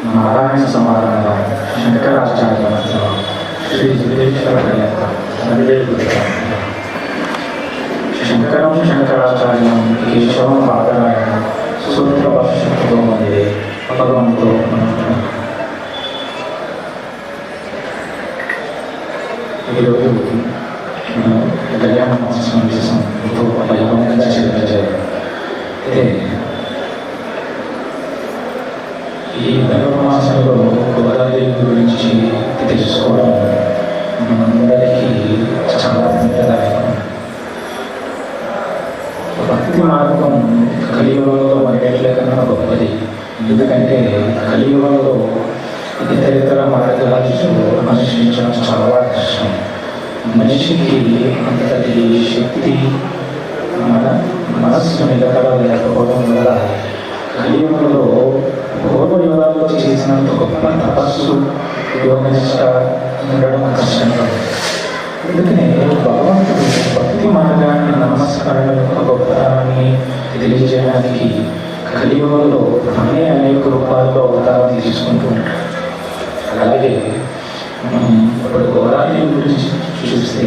నారాయణ సమాధానం శంకరాచార్య మధ్యం శ్రీ జితేశ్వర పర్యంత నడివే శంకరం శంకరాచార్యం కేశవం బాదరాయణం సూత్రభాష్యంతో మంది భగవంతుడు ఈరోజు మనం కళ్యాణ మహోత్సవం చేసాం ఎంతో వైభవంగా చేయాలి. అయితే ఈ ధనుర్మాసంలో గోదాదేవి గురించి తెలుసుకోవడం మనందరికీ చాలా ప్రేరణదాయకం. భక్తి మార్గం కలియుగంలో మరెట్ల కన్నా గొప్పది. ఎందుకంటే కలియుగంలో ఇతర మార్గాలు అనుసరించడం చాలా కష్టం. మనిషికి అంతటి శక్తి మనస్సు నిలకడలేకపోవడం వల్ల కలియుగంలో పూర్వయుగాల్లో చేసినంత గొప్ప తపస్సు యోగనిష్ట ఉండడం కష్టంగా. అందుకనే భగవంతుడు భక్తి మార్గాన్ని నమస్కారం యొక్క గొప్పతనాన్ని తెలియజేయడానికి కలియుగంలో అనేక రూపాల్లో అవతారం తీసుకుంటూ ఉంటాడు. అలాగే మనం ఇప్పుడు గోదాదేవి గురించి చూస్తే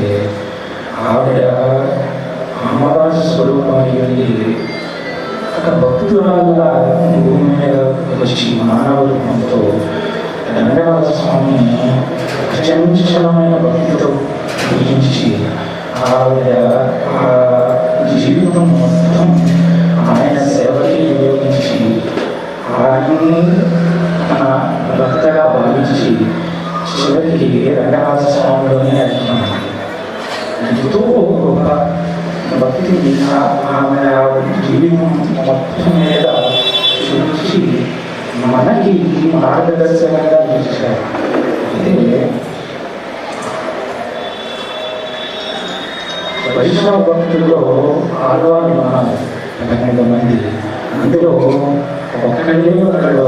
ఆవిడ అమ్మవారి స్వరూపాన్ని వెళ్ళి అక్కడ భక్తురాలుగా భూమి మీద వచ్చి మానవ రూపంతో దండవాద స్వామిని అచంచలమైన భక్తితో పూజించి ఆవిడ ఆ జీవితం మొత్తం ఆయన సేవకి వినియోగించి ఆయన్ని తన భక్తగా భావించి చివరికి రంగనాథ స్వామిలోనే అంటున్నాను. ఎంతో గొప్ప భక్తి ఆమె జీవితం మొత్తం మీద చూసి మనకి మార్గదర్శకంగా చూశారు. అయితే వైష్ణవ భక్తుల్లో ఆడవాళ్ళు ఉన్నారు 12 మంది. అందులో ఒక్కళ్ళే ఒకళ్ళు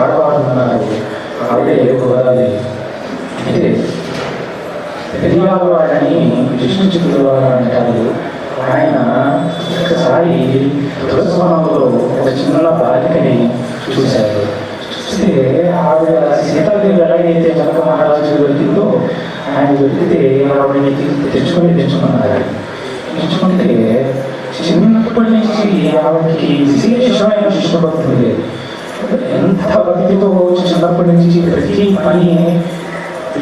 ఆడవాళ్ళు ఉన్నారు. ఆవిడే గోదాదేవి. అయితే పెరియాడని విష్ణు చిత్రుడు అంటారు. ఆయన ఒకసారి తులసివనంలో ఒక చిన్న బాలికని చూశారు. చూస్తే ఆవిడ సీతాదేవి ఎలాగైతే జనక మహారాజు దొరికిందో ఆయన దొరికితే ఆవిడని తెచ్చుకున్నారు. తెచ్చుకుంటే చిన్నప్పటి నుంచి ఆవిడకి విశేషమైన విష్ణుభక్తి ఉండేది. ఎంత భక్తితో చిన్నప్పటి నుంచి ప్రతి పని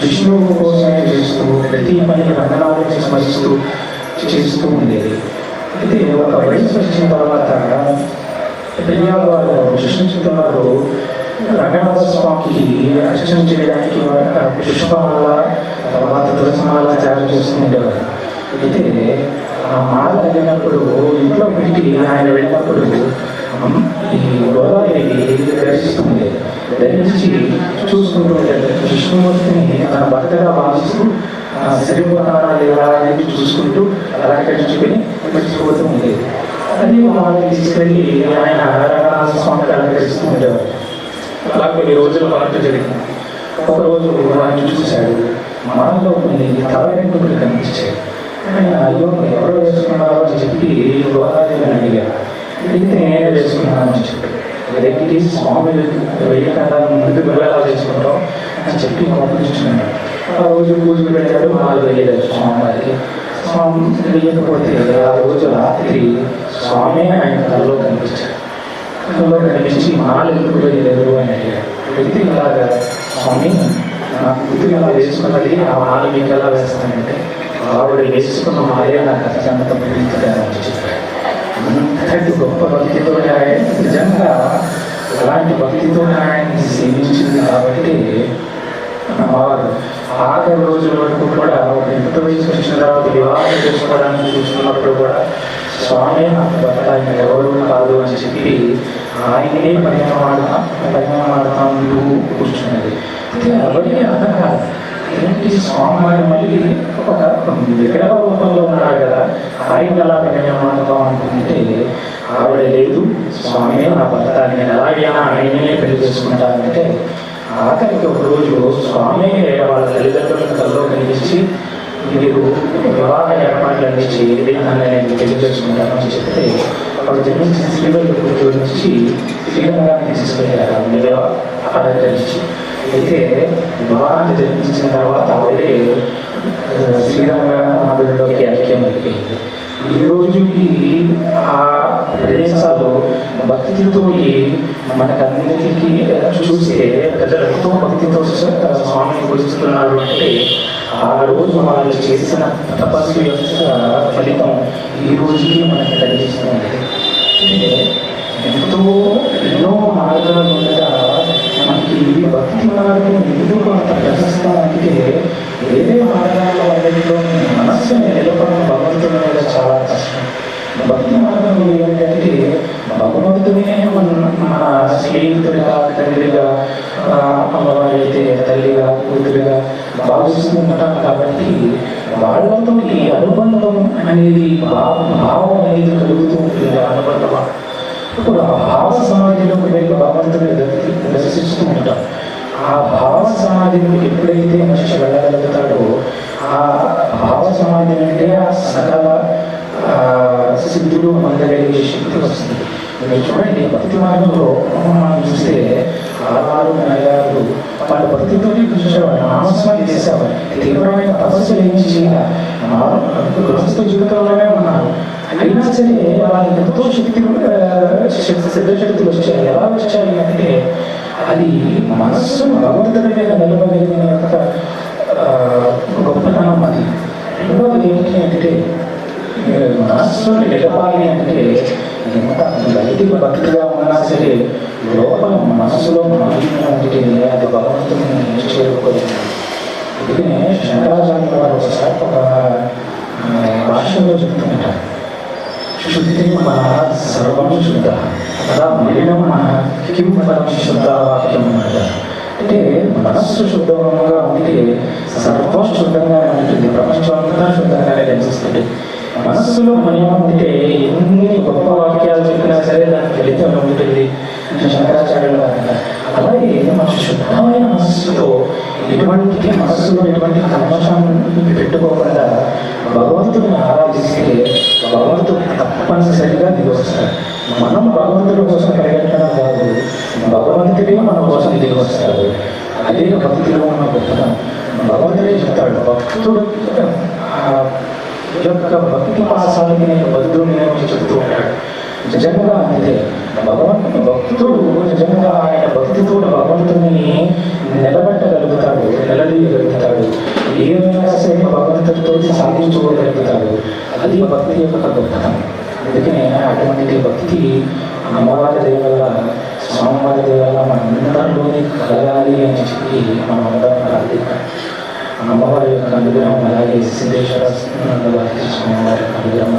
విష్ణువు కోసమే చేస్తూ ప్రతి పని రంగనాథుని స్మరిస్తూ చేస్తూ ఉండేది. అయితే ఒక వయసు వచ్చిన తర్వాత పెరియాల వారు విష్ణు చిత్రాలు రంగనాథ స్వామికి అర్చన చేయడానికి పుష్పమాల తర్వాత తులసిమాల తయారు చేస్తూ ఉండేవారు. అయితే ఆ మాల తగినప్పుడు ఇంట్లో పెట్టి ఆయన వెళ్ళినప్పుడు ఈ గోదాదేవి దర్శిస్తుంది. దర్శించి చూసుకుంటూ విష్ణుమూర్తిని తన భర్తగా భావిస్తూ సరిపోతారా లేదా అనేది చూసుకుంటూ అలా కట్టుకుని మర్చిపోతూ ఉండేది. అది మామూలు తీసుకెళ్ళి ఆయన రంగనాథ స్వామికి అలంకరిస్తూ ఉండేవారు. అలా కొన్ని రోజుల పాటు జరిగింది. ఒకరోజు ఆయన చూశాడు, మనలో కొన్ని తల వెంట్రుకలు కనిపించాయి. ఆయన అయ్యో ఎవరో వేసుకున్నారో అని చెప్పి గోదాదేవిని అడిగారు. అడిగితే నేనే వేసుకున్నాను అని చెప్పి, అదేంటి స్వామి వెయ్యకుండా ముందుకు వెళ్ళాలా చేసుకుంటాం అని చెప్పి పంపించుకున్నాడు. ఆ రోజు పూజలు పెట్టాడు, మాలు వేయలేదు స్వామివారికి. స్వామి వేయకపోతే ఆ రోజు రాత్రి స్వామి ఆయన కళ్ళలో కనిపించాడు. కళ్ళలో కనిపించి మాలు ఎందుకు వేయలేదు అని అడిగాడు. అడిగితే ఇలాగా స్వామి నా కూతురు ఇలా వేసుకున్నది, ఆ మాల మీకు ఎలా వేస్తానంటే ఆవిడ వేసుకున్న మాలే నాకు అత్యంత ప్రీతికరని చెప్పాడు. అంతటి గొప్ప భక్తితో ఆయన నిజంగా అలాంటి భక్తితో ఆయన్ని సేవించింది కాబట్టి వారు ఆఖరి రోజుల వరకు కూడా ఒక యుక్త వయసు వచ్చిన తర్వాత వివాహం చేసుకోవడానికి చూసుకున్నప్పుడు కూడా స్వామి నాకు భర్త ఆయన ఎవరు కాదు అని చెప్పి ఆయనే పరిణామాడుతూ కూర్చున్నది. ఎవరికి అర్థం కాదు, ఏంటి స్వామివారి మళ్ళీ ఒక విగ్రహ రూపంలో ఉన్నాడు కదా, ఆయన ఎలా పరిణామాడుతాం అనుకుంటే ఆవిడ లేదు, స్వామి నా భర్త నేను ఎలాగైనా ఆయనే పెళ్లి చేసుకుంటానంటే ఆఖరికి ఒకరోజు స్వామి వాళ్ళ తల్లిదండ్రులను కల్లో కనిపించి మీరు వివాహ ఏర్పాట్లన్నీ చేయండి, నన్ను నేను పెళ్లి చేసుకుంటాను అని చెప్తే వాడు జన్మించిన శ్రీవల్లి గురించి శ్రీరంగాన్ని తీసుకెళ్ళారు అందులో ఆరాధించి. అయితే వివాహాన్ని జరిపించిన తర్వాత ఆవిడే శ్రీరంగనాథుడిలోకి ఐక్యం అయిపోయింది. ఈ రోజుకి ఆ ప్రదేశాలు భక్తితో మనకన్నిటికీ చూస్తే ప్రజలు ఎంతో భక్తితో స్వామిని కొలుస్తున్నారు అంటే ఆ రోజు వాళ్ళు చేసిన తపస్సు యొక్క ఫలితం ఈ రోజుకి మనకి కనిపిస్తుంది. ఎన్నో మార్గాలు ఉండగా మనకి భక్తి మార్గం ఎందుకు అంత ప్రశస్త అంటే వేరే మార్గాల్లో అన్నింటిలో మనస్సుని నిలపడం భగవంతుని మీద చాలా కష్టం. భక్తి మార్గంలో ఏంటంటే భగవంతునే మన స్నేహితుడిగా తండ్రిగా అమ్మవారి అయితే తల్లిగా కూతురిగా భావిస్తూ ఉంటాం. కాబట్టి వాళ్ళతో ఈ అనుబంధం అనేది భావం అనేది కలుగుతూ ఉంటుంది. అనుబంధం ఇప్పుడు ఆ భావ సమాధిలోకి వెళ్ళి భగవంతుని దర్శిస్తూ ఉంటాం. ఆ భావ సమాధిలోకి ఎప్పుడైతే మనిషి వెళ్ళగలుగుతాడో ఆ భావ సమాధి నుండి ఆ సకల సిద్ధులు పొందగలిగే శక్తి వస్తుంది. మీరు చూడండి భక్తి మార్గంలో మనం చూస్తే ఆడవారు నగరాలు వాళ్ళ భక్తితోనే చూసేవాళ్ళు, నామస్వామి చేసేవాళ్ళు, తీవ్రమైన తపస్సులు ఏమి చేయాలి, గృహస్థ జీవితంలోనే ఉన్నారు. అయినా సరే వాళ్ళకి ఎంతో సిద్ధశక్తులు వచ్చాయి. ఎలా వచ్చాయి అంటే అది మనస్సును భగవంతుడి మీద నిలబడిన యొక్క గొప్పతనం. అది రెండవది ఏంటి అంటే మనస్సును నిలపాలి అంటే ఎంత బయటికి భక్తిగా ఉన్నా సరే లోపల మనస్సులో మాలిన్యం అంటే అది భగవంతుని చేరుకోలేదు. అందుకనే శంకరాచార్య వారు ఒకసారి ఒక భాషలో చెప్తుంటారు, శుద్ధి మన సర్వం శుద్ధ కదా మలినం మన కిం ఫలం శుద్ధ వాక్యం అన్నమాట. అంటే మనస్సు శుద్ధంగా ఉంటే సర్వం శుద్ధంగా ఉంటుంది, ప్రపంచం అంతా శుద్ధంగానే కనిపిస్తుంది. మనస్సులో మలినం ఉంటే ఎన్ని గొప్ప వాక్యాలు చెప్పినా సరే దానికి ఫలితం ఉంటుంది శంకరాచార్యులు గారు. అలాగే మన శుద్ధమైన మనస్సుతో మనస్సులో ఎటువంటి కల్మషాన్ని పెట్టుకోకుండా భగవంతుడిని ఆరాధిస్తే భగవంతుడు తప్పనిసరిగా దిగి వస్తాడు. మనం భగవంతుడి కోసం పరిగెట్టడం కాదు, భగవంతుడే మన కోసం దిగి వస్తాడు. అదే భక్తిలో ఉన్న గొప్పతనం. భగవంతుడే చెప్తాడు, భక్తుడు యొక్క భక్తి పాసాలని నేను బదులుని చెప్తూ ఉంటాడు. నిజంగా అంటే భక్తుడు నిజంగా ఆయన భక్తితో భగవంతుని నిలబెట్టగలుగుతాడు, నిలదీయగలుగుతాడు, ఏమైనా సరే భగవంతుడితో సాధించుకోగలుగుతాడు. అది భక్తి యొక్క గొప్పతనం. అందుకనే అటువంటి భక్తి అమ్మవారి దయ వల్ల స్వామివారి దయ వల్ల మనందరిలోనే కలగాలి అని చెప్పి మనం అందరం ప్రార్థిస్తాం. అమ్మవారి యొక్క అనుగ్రహం అలాగే సిద్ధేశ్వర స్వామివారి యొక్క అనుగ్రహం